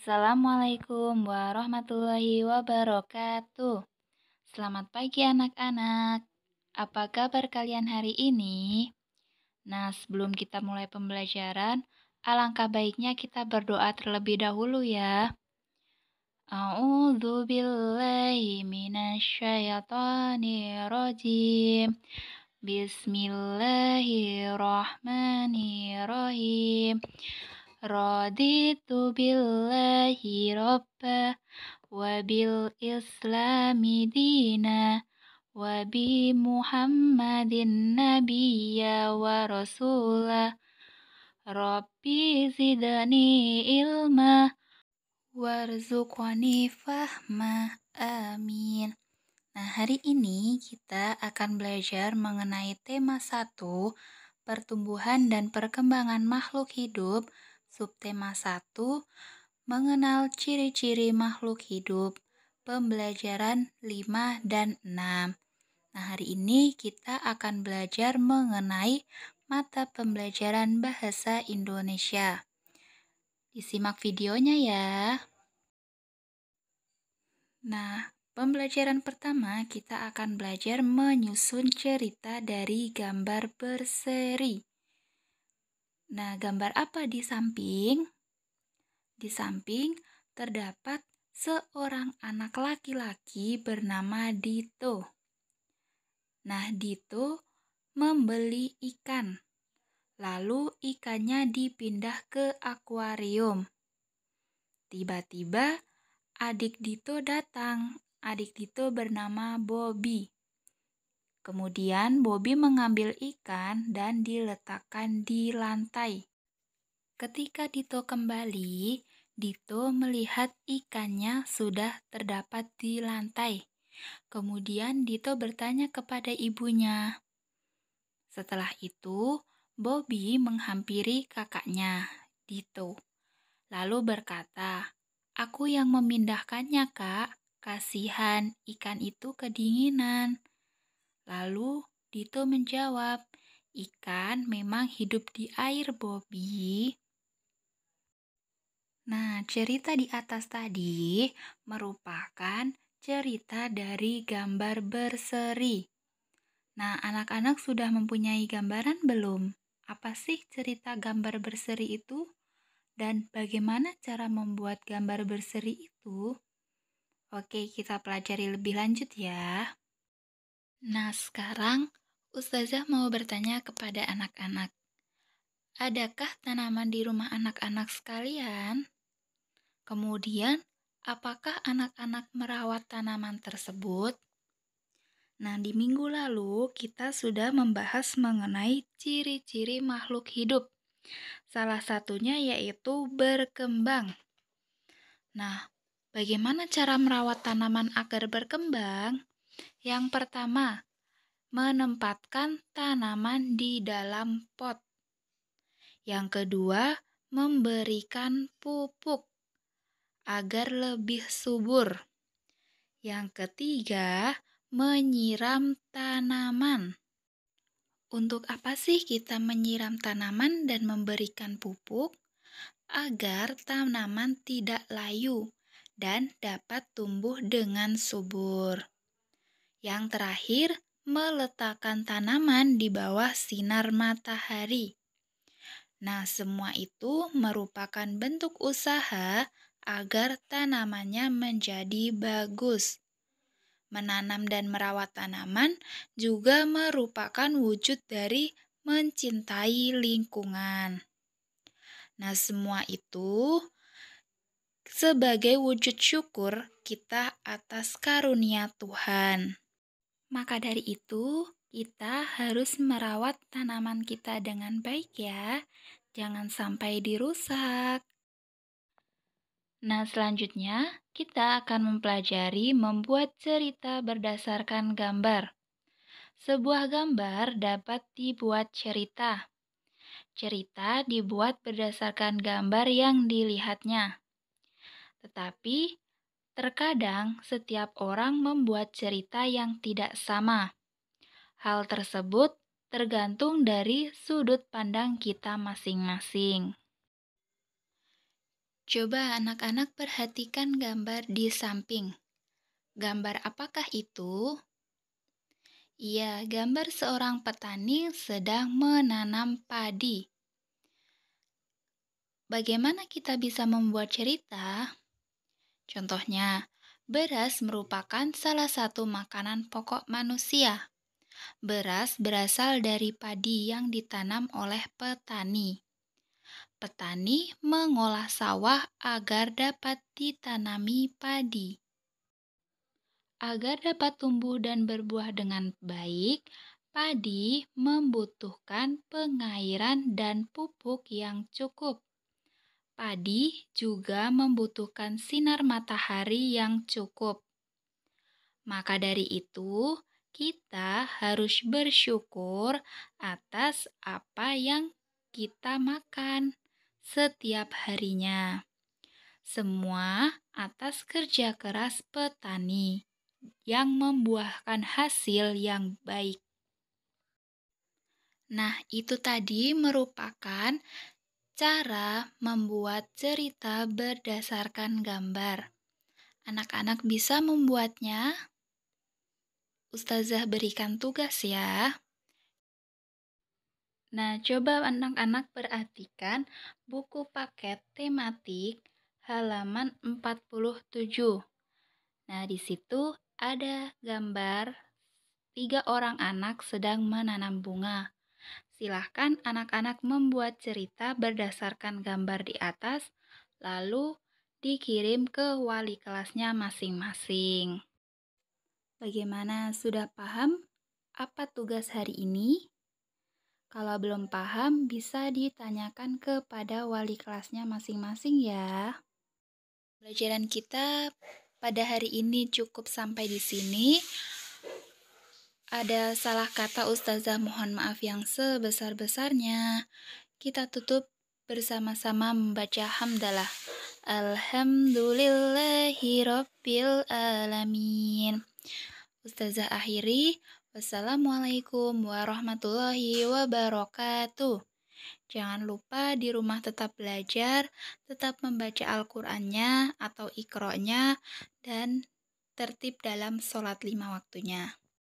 Assalamualaikum warahmatullahi wabarakatuh. Selamat pagi anak-anak. Apa kabar kalian hari ini? Nah, sebelum kita mulai pembelajaran, alangkah baiknya kita berdoa terlebih dahulu ya. A'udzu billahi minasyaitonir rajim. Bismillahirrahmanirrahim. Raditu billahi robba wa bil islami dina wa bi muhammadin nabiyya wa rasulah. Rabbi zidni ilma warzuqni fahma. Amin. Nah, hari ini kita akan belajar mengenai tema 1, pertumbuhan dan perkembangan makhluk hidup, subtema 1, mengenal ciri-ciri makhluk hidup, pembelajaran 5 dan 6. Nah, hari ini kita akan belajar mengenai mata pembelajaran bahasa Indonesia. Disimak videonya ya. Nah, pembelajaran pertama kita akan belajar menyusun cerita dari gambar berseri. Nah, gambar apa di samping? Di samping terdapat seorang anak laki-laki bernama Dito. Nah, Dito membeli ikan. Lalu ikannya dipindah ke akuarium. Tiba-tiba adik Dito datang. Adik Dito bernama Bobby. Kemudian Bobby mengambil ikan dan diletakkan di lantai. Ketika Dito kembali, Dito melihat ikannya sudah terdapat di lantai. Kemudian Dito bertanya kepada ibunya. Setelah itu, Bobby menghampiri kakaknya, Dito. Lalu berkata, "Aku yang memindahkannya, Kak. Kasihan, ikan itu kedinginan." Lalu Dito menjawab, "Ikan memang hidup di air, Bobby." Nah, cerita di atas tadi merupakan cerita dari gambar berseri. Nah, anak-anak sudah mempunyai gambaran belum? Apa sih cerita gambar berseri itu? Dan bagaimana cara membuat gambar berseri itu? Oke, kita pelajari lebih lanjut ya. Nah, sekarang Ustazah mau bertanya kepada anak-anak. Adakah tanaman di rumah anak-anak sekalian? Kemudian, apakah anak-anak merawat tanaman tersebut? Nah, di minggu lalu kita sudah membahas mengenai ciri-ciri makhluk hidup. Salah satunya yaitu berkembang. Nah, bagaimana cara merawat tanaman agar berkembang? Yang pertama, menempatkan tanaman di dalam pot. Yang kedua, memberikan pupuk agar lebih subur. Yang ketiga, menyiram tanaman. Untuk apa sih kita menyiram tanaman dan memberikan pupuk? Agar tanaman tidak layu dan dapat tumbuh dengan subur. Yang terakhir, meletakkan tanaman di bawah sinar matahari. Nah, semua itu merupakan bentuk usaha agar tanamannya menjadi bagus. Menanam dan merawat tanaman juga merupakan wujud dari mencintai lingkungan. Nah, semua itu sebagai wujud syukur kita atas karunia Tuhan. Maka dari itu, kita harus merawat tanaman kita dengan baik ya. Jangan sampai dirusak. Nah, selanjutnya kita akan mempelajari membuat cerita berdasarkan gambar. Sebuah gambar dapat dibuat cerita. Cerita dibuat berdasarkan gambar yang dilihatnya. Tetapi, terkadang setiap orang membuat cerita yang tidak sama. Hal tersebut tergantung dari sudut pandang kita masing-masing. Coba anak-anak perhatikan gambar di samping. Gambar apakah itu? Iya, gambar seorang petani sedang menanam padi. Bagaimana kita bisa membuat cerita? Contohnya, beras merupakan salah satu makanan pokok manusia. Beras berasal dari padi yang ditanam oleh petani. Petani mengolah sawah agar dapat ditanami padi. Agar dapat tumbuh dan berbuah dengan baik, padi membutuhkan pengairan dan pupuk yang cukup. Padi juga membutuhkan sinar matahari yang cukup. Maka dari itu, kita harus bersyukur atas apa yang kita makan setiap harinya. Semua atas kerja keras petani yang membuahkan hasil yang baik. Nah, itu tadi merupakan cara membuat cerita berdasarkan gambar. Anak-anak bisa membuatnya. Ustazah berikan tugas ya. Nah, coba anak-anak perhatikan buku paket tematik halaman 47. Nah, di situ ada gambar 3 orang anak sedang menanam bunga. Silahkan anak-anak membuat cerita berdasarkan gambar di atas, lalu dikirim ke wali kelasnya masing-masing. Bagaimana, sudah paham apa tugas hari ini? Kalau belum paham, bisa ditanyakan kepada wali kelasnya masing-masing ya. Pelajaran kita pada hari ini cukup sampai di sini. Ada salah kata Ustazah, mohon maaf yang sebesar-besarnya. Kita tutup bersama-sama membaca hamdalah. Alhamdulillahirobbilalamin. Ustazah akhiri. Wassalamualaikum warahmatullahi wabarakatuh. Jangan lupa di rumah tetap belajar, tetap membaca Al-Qur'annya atau Iqro'nya, dan tertib dalam sholat 5 waktunya.